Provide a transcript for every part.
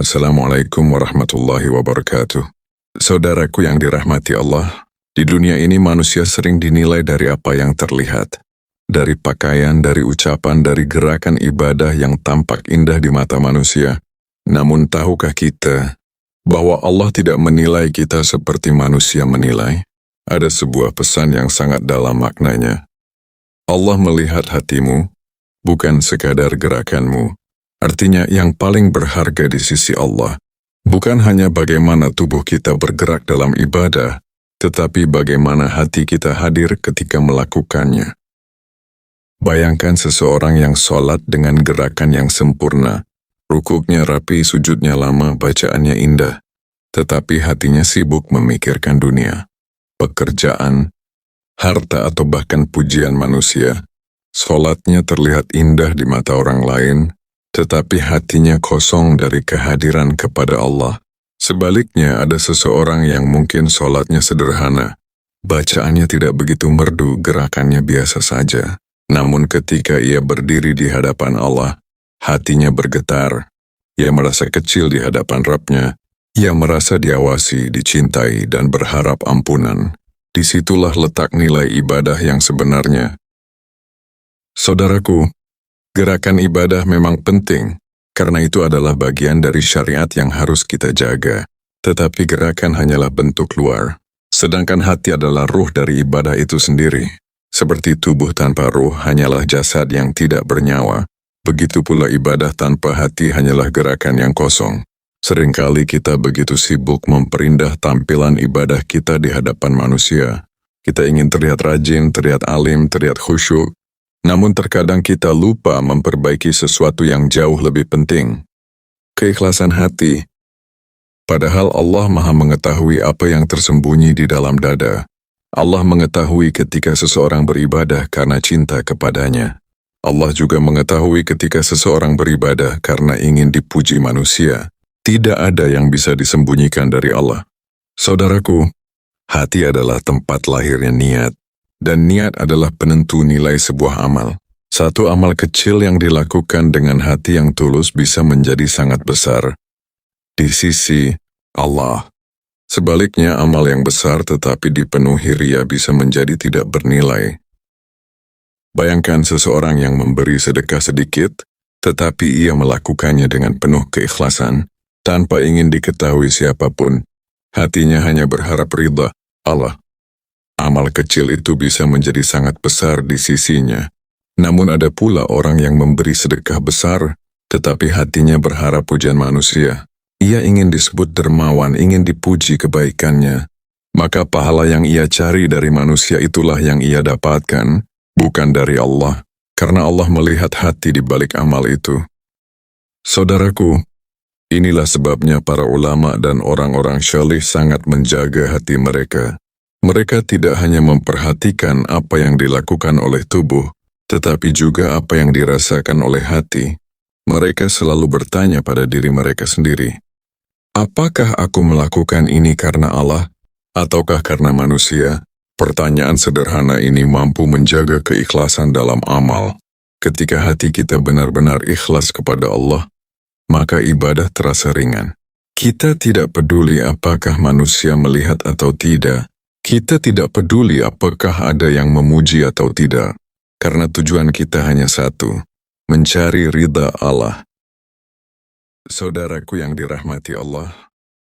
Assalamualaikum warahmatullahi wabarakatuh. Saudaraku yang dirahmati Allah, di dunia ini manusia sering dinilai dari apa yang terlihat. Dari pakaian, dari ucapan, dari gerakan ibadah yang tampak indah di mata manusia. Namun tahukah kita bahwa Allah tidak menilai kita seperti manusia menilai? Ada sebuah pesan yang sangat dalam maknanya. Allah melihat hatimu, bukan sekadar gerakanmu. Artinya yang paling berharga di sisi Allah, bukan hanya bagaimana tubuh kita bergerak dalam ibadah, tetapi bagaimana hati kita hadir ketika melakukannya. Bayangkan seseorang yang sholat dengan gerakan yang sempurna, rukuknya rapi, sujudnya lama, bacaannya indah, tetapi hatinya sibuk memikirkan dunia, pekerjaan, harta atau bahkan pujian manusia. Sholatnya terlihat indah di mata orang lain, tetapi hatinya kosong dari kehadiran kepada Allah. Sebaliknya ada seseorang yang mungkin sholatnya sederhana, bacaannya tidak begitu merdu, gerakannya biasa saja. Namun ketika ia berdiri di hadapan Allah, hatinya bergetar. Ia merasa kecil di hadapan Rabb-nya. Ia merasa diawasi, dicintai, dan berharap ampunan. Disitulah letak nilai ibadah yang sebenarnya. Saudaraku, gerakan ibadah memang penting, karena itu adalah bagian dari syariat yang harus kita jaga. Tetapi gerakan hanyalah bentuk luar, sedangkan hati adalah ruh dari ibadah itu sendiri. Seperti tubuh tanpa ruh hanyalah jasad yang tidak bernyawa, begitu pula ibadah tanpa hati hanyalah gerakan yang kosong. Seringkali kita begitu sibuk memperindah tampilan ibadah kita di hadapan manusia. Kita ingin terlihat rajin, terlihat alim, terlihat khusyuk. Namun terkadang kita lupa memperbaiki sesuatu yang jauh lebih penting. Keikhlasan hati. Padahal Allah Maha mengetahui apa yang tersembunyi di dalam dada. Allah mengetahui ketika seseorang beribadah karena cinta kepadanya. Allah juga mengetahui ketika seseorang beribadah karena ingin dipuji manusia. Tidak ada yang bisa disembunyikan dari Allah. Saudaraku, hati adalah tempat lahirnya niat. Dan niat adalah penentu nilai sebuah amal. Satu amal kecil yang dilakukan dengan hati yang tulus bisa menjadi sangat besar di sisi Allah. Sebaliknya, amal yang besar tetapi dipenuhi ria bisa menjadi tidak bernilai. Bayangkan seseorang yang memberi sedekah sedikit, tetapi ia melakukannya dengan penuh keikhlasan, tanpa ingin diketahui siapapun. Hatinya hanya berharap ridha Allah. Amal kecil itu bisa menjadi sangat besar di sisinya. Namun ada pula orang yang memberi sedekah besar, tetapi hatinya berharap pujian manusia. Ia ingin disebut dermawan, ingin dipuji kebaikannya. Maka pahala yang ia cari dari manusia itulah yang ia dapatkan, bukan dari Allah, karena Allah melihat hati di balik amal itu. Saudaraku, inilah sebabnya para ulama dan orang-orang syalih sangat menjaga hati mereka. Mereka tidak hanya memperhatikan apa yang dilakukan oleh tubuh, tetapi juga apa yang dirasakan oleh hati. Mereka selalu bertanya pada diri mereka sendiri, apakah aku melakukan ini karena Allah, ataukah karena manusia? Pertanyaan sederhana ini mampu menjaga keikhlasan dalam amal. Ketika hati kita benar-benar ikhlas kepada Allah, maka ibadah terasa ringan. Kita tidak peduli apakah manusia melihat atau tidak. Kita tidak peduli apakah ada yang memuji atau tidak. Karena tujuan kita hanya satu, mencari ridha Allah. Saudaraku yang dirahmati Allah,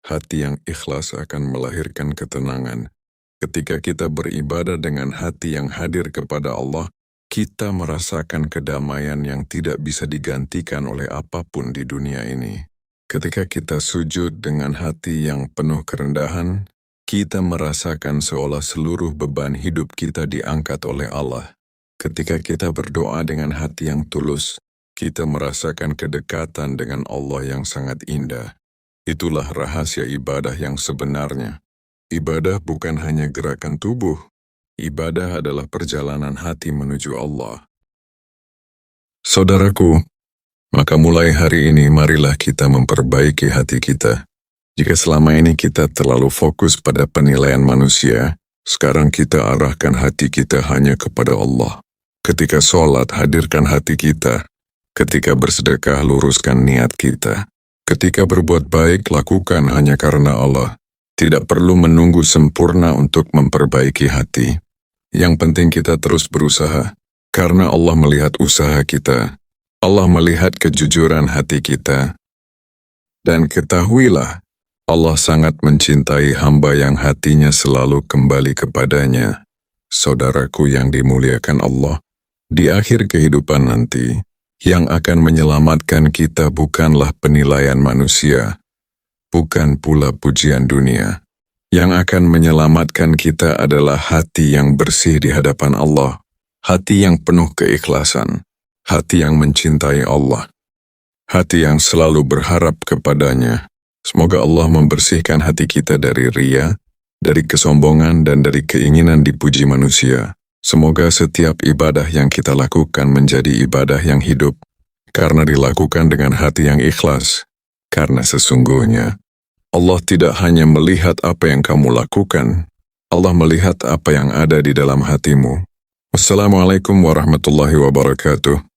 hati yang ikhlas akan melahirkan ketenangan. Ketika kita beribadah dengan hati yang hadir kepada Allah, kita merasakan kedamaian yang tidak bisa digantikan oleh apapun di dunia ini. Ketika kita sujud dengan hati yang penuh kerendahan, kita merasakan seolah seluruh beban hidup kita diangkat oleh Allah. Ketika kita berdoa dengan hati yang tulus, kita merasakan kedekatan dengan Allah yang sangat indah. Itulah rahasia ibadah yang sebenarnya. Ibadah bukan hanya gerakan tubuh. Ibadah adalah perjalanan hati menuju Allah. Saudaraku, maka mulai hari ini marilah kita memperbaiki hati kita. Jika selama ini kita terlalu fokus pada penilaian manusia, sekarang kita arahkan hati kita hanya kepada Allah. Ketika sholat, hadirkan hati kita. Ketika bersedekah, luruskan niat kita. Ketika berbuat baik, lakukan hanya karena Allah. Tidak perlu menunggu sempurna untuk memperbaiki hati. Yang penting kita terus berusaha, karena Allah melihat usaha kita. Allah melihat kejujuran hati kita. Dan ketahuilah, Allah sangat mencintai hamba yang hatinya selalu kembali kepadanya. Saudaraku yang dimuliakan Allah, di akhir kehidupan nanti, yang akan menyelamatkan kita bukanlah penilaian manusia, bukan pula pujian dunia. Yang akan menyelamatkan kita adalah hati yang bersih di hadapan Allah, hati yang penuh keikhlasan, hati yang mencintai Allah, hati yang selalu berharap kepadanya. Semoga Allah membersihkan hati kita dari ria, dari kesombongan, dan dari keinginan dipuji manusia. Semoga setiap ibadah yang kita lakukan menjadi ibadah yang hidup, karena dilakukan dengan hati yang ikhlas. Karena sesungguhnya, Allah tidak hanya melihat apa yang kamu lakukan, Allah melihat apa yang ada di dalam hatimu. Wassalamualaikum warahmatullahi wabarakatuh.